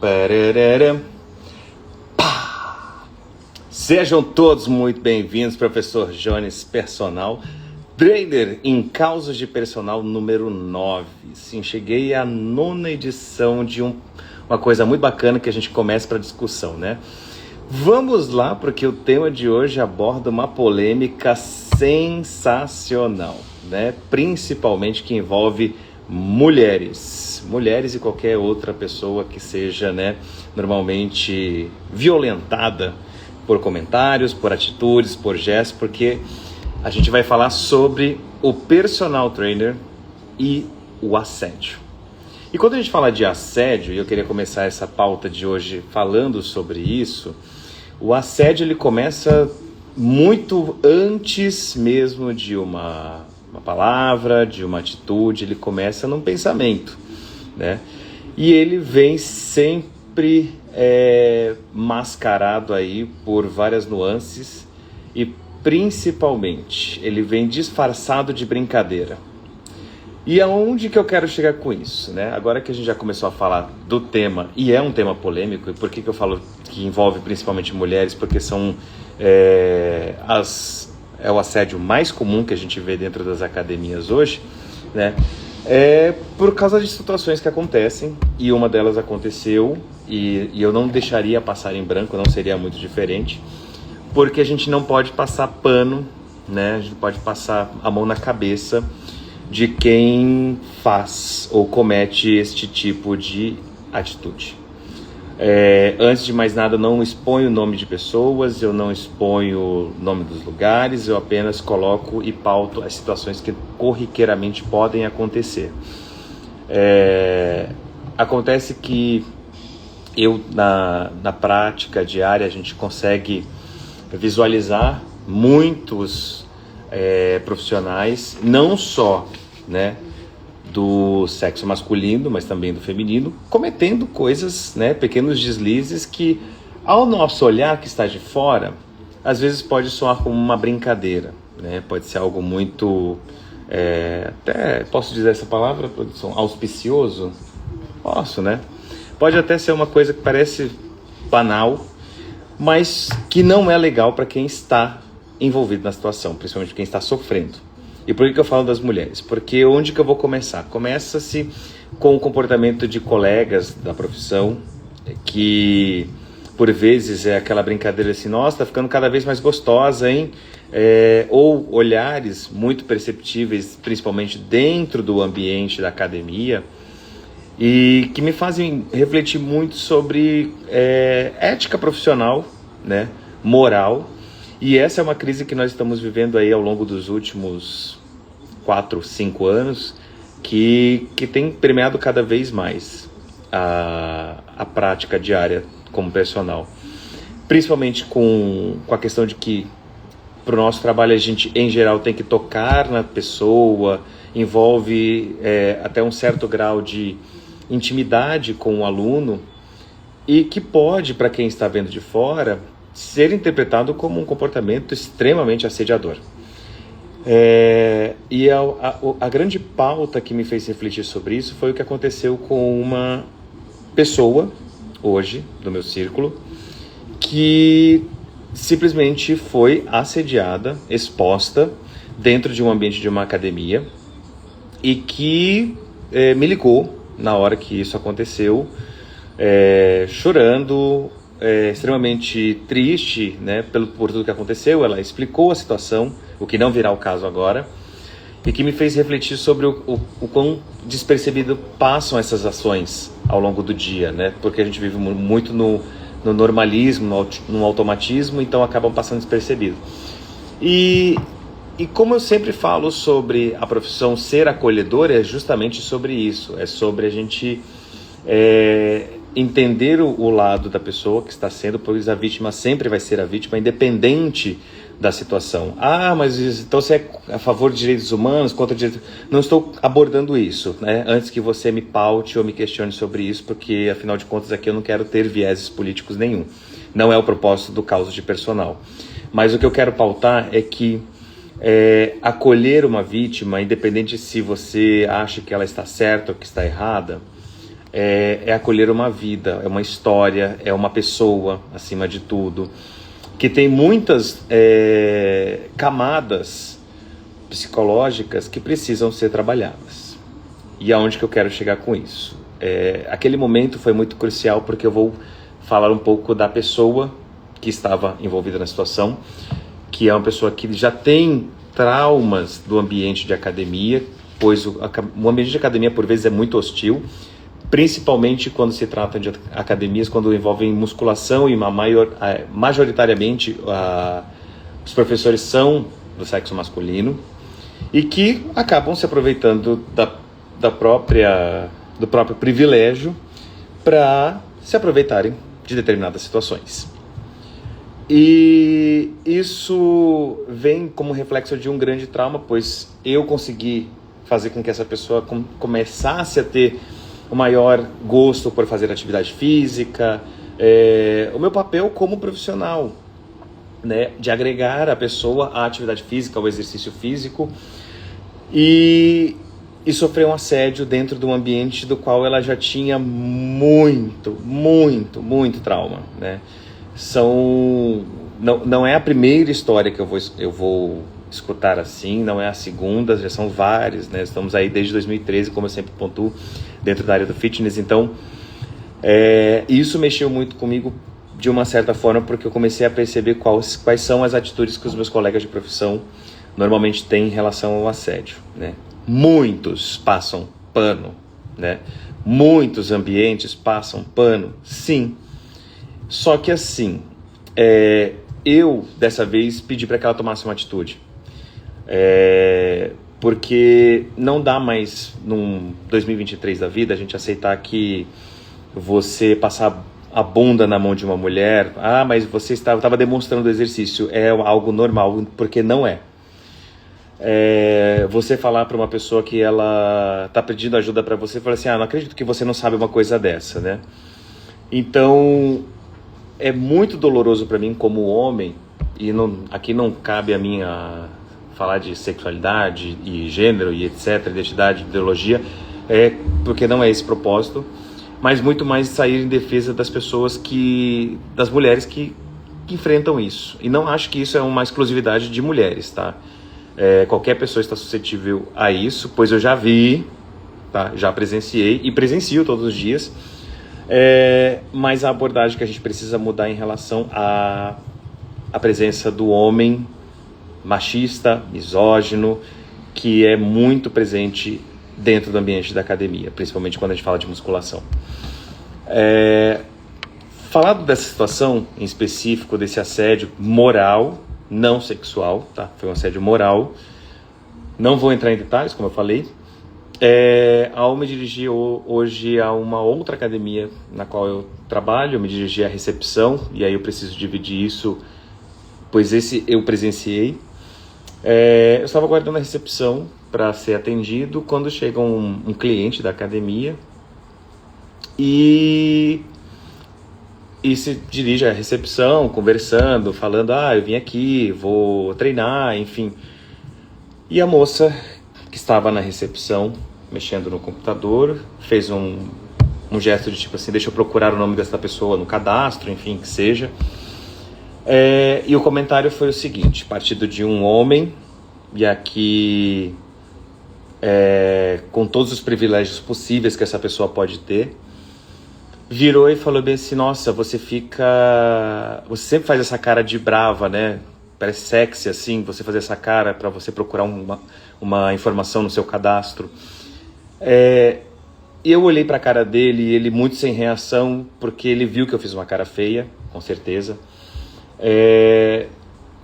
Pararara. Pá. Sejam todos muito bem-vindos, professor Jones, personal trainer em causas de personal número 9. Sim, cheguei à 9ª edição de uma coisa muito bacana que a gente começa para discussão, né? Vamos lá, porque o tema de hoje aborda uma polêmica sensacional, né? Principalmente que envolve mulheres e qualquer outra pessoa que seja, né, normalmente violentada por comentários, por atitudes, por gestos, porque a gente vai falar sobre o personal trainer e o assédio. E quando a gente fala de assédio, e eu queria começar essa pauta de hoje falando sobre isso, o assédio ele começa muito antes mesmo de uma palavra, de uma atitude, ele começa num pensamento, né? E ele vem sempre mascarado aí por várias nuances e principalmente ele vem disfarçado de brincadeira. E aonde que eu quero chegar com isso, né? Agora que a gente já começou a falar do tema, e é um tema polêmico, e por que eu falo que envolve principalmente mulheres? Porque são é o assédio mais comum que a gente vê dentro das academias hoje, né? É por causa de situações que acontecem, e uma delas aconteceu, e eu não deixaria passar em branco, não seria muito diferente, porque a gente não pode passar pano, né? A gente pode passar a mão na cabeça de quem faz ou comete este tipo de atitude. Antes de mais nada, eu não exponho o nome de pessoas, eu não exponho o nome dos lugares, eu apenas coloco e pauto as situações que corriqueiramente podem acontecer. Acontece que na prática diária, a gente consegue visualizar muitos profissionais, não só, né, do sexo masculino, mas também do feminino, cometendo coisas, né, pequenos deslizes que, ao nosso olhar que está de fora, às vezes pode soar como uma brincadeira, né? Pode ser algo muito, até posso dizer essa palavra, produção, auspicioso? Posso, né? Pode até ser uma coisa que parece banal, mas que não é legal para quem está envolvido na situação, principalmente quem está sofrendo. E por que eu falo das mulheres? Porque onde que eu vou começar? Começa-se com o comportamento de colegas da profissão, que por vezes é aquela brincadeira assim, nossa, tá ficando cada vez mais gostosa, hein? Ou olhares muito perceptíveis, principalmente dentro do ambiente da academia, e que me fazem refletir muito sobre ética profissional, né? Moral. E essa é uma crise que nós estamos vivendo aí ao longo dos últimos 4, 5 anos, que tem permeado cada vez mais a prática diária como personal. Principalmente com a questão de que, para o nosso trabalho, a gente, em geral, tem que tocar na pessoa, envolve até um certo grau de intimidade com o aluno, e que pode, para quem está vendo de fora, ser interpretado como um comportamento extremamente assediador. E a grande pauta que me fez refletir sobre isso foi o que aconteceu com uma pessoa, hoje, do meu círculo, que simplesmente foi assediada, exposta, dentro de um ambiente de uma academia, e que me ligou na hora que isso aconteceu, chorando, extremamente triste, né, por tudo que aconteceu. Ela explicou a situação, o que não virá o caso agora, e que me fez refletir sobre o quão despercebido passam essas ações ao longo do dia, né, porque a gente vive muito no normalismo, no automatismo, então acabam passando despercebido. E como eu sempre falo sobre a profissão ser acolhedora, é justamente sobre isso, é sobre a gente entender o lado da pessoa que está sendo, pois a vítima sempre vai ser a vítima, independente da situação. Mas então você é a favor de direitos humanos, contra direitos... Não estou abordando isso, né? Antes que você me paute ou me questione sobre isso, porque afinal de contas aqui eu não quero ter vieses políticos nenhum. Não é o propósito do Causa de Personal. Mas o que eu quero pautar é que acolher uma vítima, independente se você acha que ela está certa ou que está errada, é acolher uma vida, é uma história, é uma pessoa, acima de tudo, que tem muitas camadas psicológicas que precisam ser trabalhadas. E aonde que eu quero chegar com isso? Aquele momento foi muito crucial porque eu vou falar um pouco da pessoa que estava envolvida na situação, que é uma pessoa que já tem traumas do ambiente de academia, pois o ambiente de academia por vezes é muito hostil, principalmente quando se trata de academias quando envolvem musculação e majoritariamente os professores são do sexo masculino e que acabam se aproveitando do próprio privilégio para se aproveitarem de determinadas situações. E isso vem como reflexo de um grande trauma, pois eu consegui fazer com que essa pessoa começasse a ter o maior gosto por fazer atividade física, o meu papel como profissional, né, de agregar a pessoa à atividade física, ao exercício físico, e sofreu um assédio dentro de um ambiente do qual ela já tinha muito trauma, né? Não é a primeira história que eu vou escutar assim, não é a segunda, já são várias, né? Estamos aí desde 2013, como eu sempre pontuo, dentro da área do fitness. Então, isso mexeu muito comigo de uma certa forma, porque eu comecei a perceber quais são as atitudes que os meus colegas de profissão normalmente têm em relação ao assédio, né? Muitos passam pano, né? Muitos ambientes passam pano, sim. Só que assim, eu dessa vez pedi para que ela tomasse uma atitude. Porque não dá mais, num 2023 da vida, a gente aceitar que você passar a bunda na mão de uma mulher, mas você estava demonstrando exercício, é algo normal, porque não é. Você falar para uma pessoa que ela está pedindo ajuda para você, falar assim, não acredito que você não sabe uma coisa dessa, né? Então, é muito doloroso para mim como homem, e aqui não cabe a mim falar de sexualidade e gênero e etc, identidade, ideologia, porque não é esse propósito, mas muito mais sair em defesa das pessoas das mulheres que enfrentam isso. E não acho que isso é uma exclusividade de mulheres, tá? Qualquer pessoa está suscetível a isso, pois eu já vi, tá? Já presenciei e presencio todos os dias, mas a abordagem que a gente precisa mudar em relação à presença do homem machista, misógino, que é muito presente dentro do ambiente da academia, principalmente quando a gente fala de musculação. Falando dessa situação em específico, desse assédio moral, não sexual, tá? Foi um assédio moral. Não vou entrar em detalhes, como eu falei. Ao me dirigir hoje a uma outra academia na qual eu trabalho, eu me dirigi à recepção, e aí eu preciso dividir isso, pois esse eu presenciei. Eu estava aguardando a recepção para ser atendido quando chega um cliente da academia e se dirige à recepção, conversando, falando, eu vim aqui, vou treinar, enfim. E a moça que estava na recepção, mexendo no computador, fez um gesto de tipo assim, deixa eu procurar o nome dessa pessoa no cadastro, enfim, que seja. E o comentário foi o seguinte, partido de um homem, e aqui com todos os privilégios possíveis que essa pessoa pode ter, virou e falou bem assim, nossa, você sempre faz essa cara de brava, né? Parece sexy assim, você fazer essa cara para você procurar uma informação no seu cadastro. Eu olhei para a cara dele e ele muito sem reação, porque ele viu que eu fiz uma cara feia, com certeza.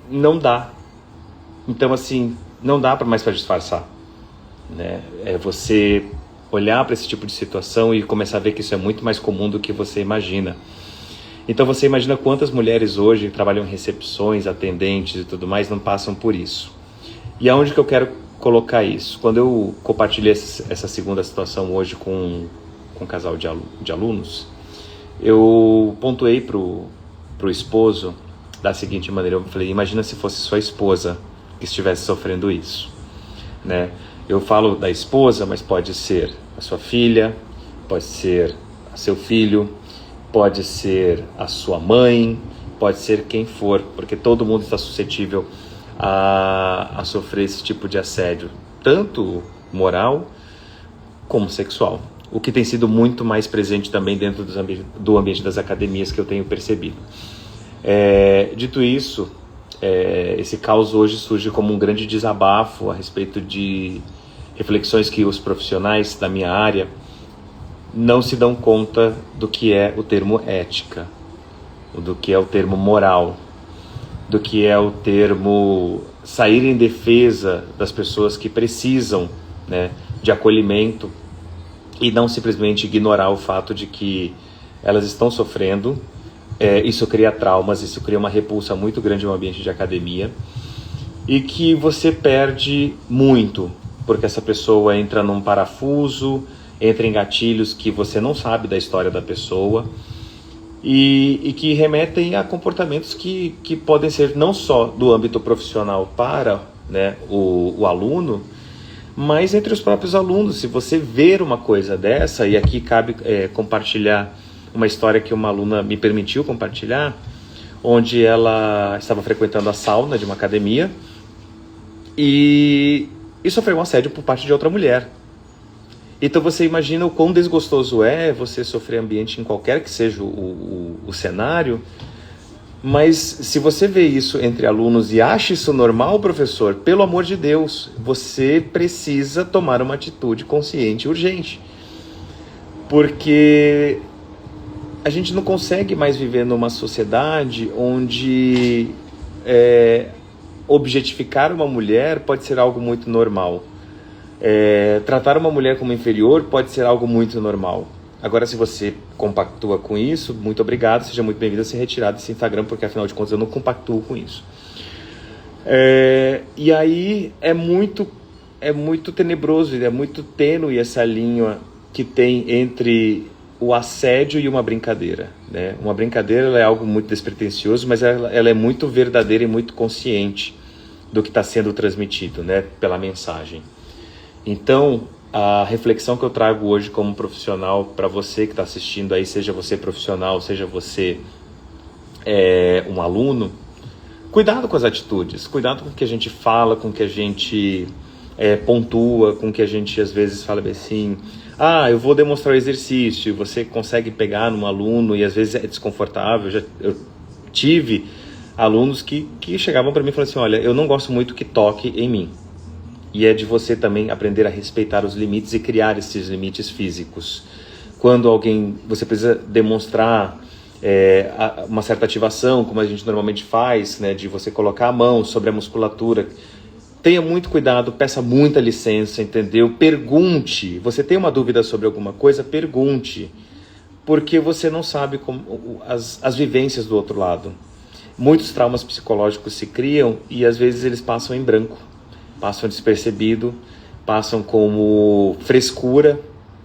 Não dá. Então, assim, não dá mais para disfarçar, né? Você olhar para esse tipo de situação e começar a ver que isso é muito mais comum do que você imagina. Então você imagina quantas mulheres hoje trabalham em recepções, atendentes e tudo mais, não passam por isso. E aonde que eu quero colocar isso? Quando eu compartilhei essa segunda situação hoje com um casal de alunos, eu pontuei pro esposo da seguinte maneira, eu falei, imagina se fosse sua esposa que estivesse sofrendo isso, né? Eu falo da esposa, mas pode ser a sua filha, pode ser seu filho, pode ser a sua mãe, pode ser quem for, porque todo mundo está suscetível a sofrer esse tipo de assédio, tanto moral como sexual, o que tem sido muito mais presente também dentro do ambiente das academias, que eu tenho percebido. Dito isso, esse caos hoje surge como um grande desabafo a respeito de reflexões que os profissionais da minha área não se dão conta do que é o termo ética, do que é o termo moral, do que é o termo sair em defesa das pessoas que precisam, né, de acolhimento, e não simplesmente ignorar o fato de que elas estão sofrendo. Isso cria traumas, isso cria uma repulsa muito grande no ambiente de academia, e que você perde muito, porque essa pessoa entra num parafuso, entra em gatilhos que você não sabe da história da pessoa, e que remetem a comportamentos que podem ser não só do âmbito profissional para, né, o aluno, mas entre os próprios alunos. Se você ver uma coisa dessa, e aqui cabe compartilhar uma história que uma aluna me permitiu compartilhar, onde ela estava frequentando a sauna de uma academia e sofreu um assédio por parte de outra mulher. Então você imagina o quão desgostoso é você sofrer ambiente em qualquer que seja o cenário. Mas se você vê isso entre alunos e acha isso normal, professor, pelo amor de Deus, você precisa tomar uma atitude consciente e urgente. Porque a gente não consegue mais viver numa sociedade onde objetificar uma mulher pode ser algo muito normal. Tratar uma mulher como inferior pode ser algo muito normal. Agora, se você compactua com isso, muito obrigado, seja muito bem-vindo a se retirar desse Instagram, porque afinal de contas eu não compactuo com isso. E aí é muito tenebroso, é muito tênue essa linha que tem entre o assédio e uma brincadeira, né? Uma brincadeira, ela é algo muito despretensioso, mas ela é muito verdadeira e muito consciente do que está sendo transmitido, né, pela mensagem. Então, a reflexão que eu trago hoje como profissional para você que está assistindo aí, seja você profissional, seja você um aluno, cuidado com as atitudes, cuidado com o que a gente fala, com o que a gente pontua, com o que a gente às vezes fala assim, eu vou demonstrar o exercício, você consegue pegar num aluno e às vezes é desconfortável. Eu tive alunos que chegavam para mim e falavam assim, olha, eu não gosto muito que toque em mim. E é de você também aprender a respeitar os limites e criar esses limites físicos. Quando você precisa demonstrar uma certa ativação, como a gente normalmente faz, né, de você colocar a mão sobre a musculatura, tenha muito cuidado, peça muita licença, entendeu? Pergunte. Você tem uma dúvida sobre alguma coisa, pergunte. Porque você não sabe as vivências do outro lado. Muitos traumas psicológicos se criam e às vezes eles passam em branco. Passam despercebido, passam como frescura,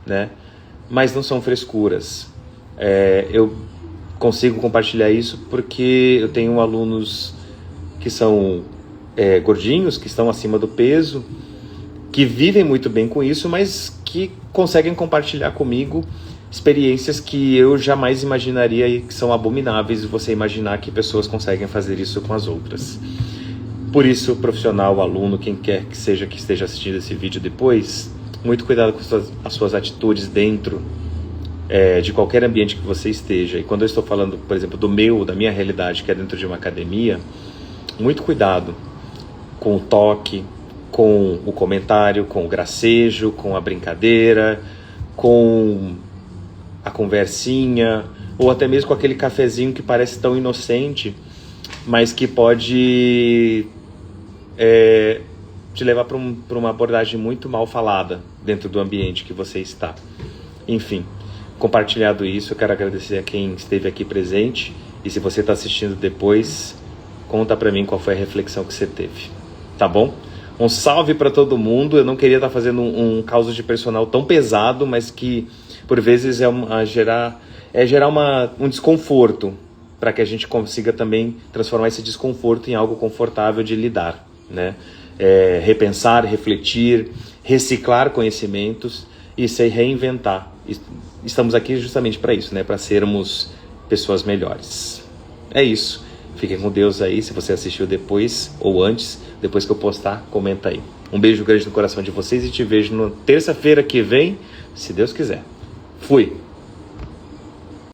né? Mas não são frescuras. Eu consigo compartilhar isso porque eu tenho alunos que são gordinhos, que estão acima do peso, que vivem muito bem com isso, mas que conseguem compartilhar comigo experiências que eu jamais imaginaria e que são abomináveis você imaginar que pessoas conseguem fazer isso com as outras. Por isso, profissional, aluno, quem quer que seja que esteja assistindo esse vídeo depois, muito cuidado com as suas atitudes dentro de qualquer ambiente que você esteja. E quando eu estou falando, por exemplo, da minha realidade, que é dentro de uma academia, muito cuidado com o toque, com o comentário, com o gracejo, com a brincadeira, com a conversinha, ou até mesmo com aquele cafezinho que parece tão inocente, mas que pode te levar para uma abordagem muito mal falada dentro do ambiente que você está. Enfim, compartilhado isso, eu quero agradecer a quem esteve aqui presente, e se você está assistindo depois, conta para mim qual foi a reflexão que você teve, tá bom? Um salve para todo mundo. Eu não queria estar fazendo um caos de personal tão pesado, mas que por vezes gerar um desconforto, para que a gente consiga também transformar esse desconforto em algo confortável de lidar, né? Repensar, refletir, reciclar conhecimentos e se reinventar. estamos aqui justamente para isso, né? Para sermos pessoas melhores. É isso. Fiquem com Deus aí. Se você assistiu depois ou antes, depois que eu postar, comenta aí. Um beijo grande no coração de vocês e te vejo na terça-feira que vem, se Deus quiser. Fui!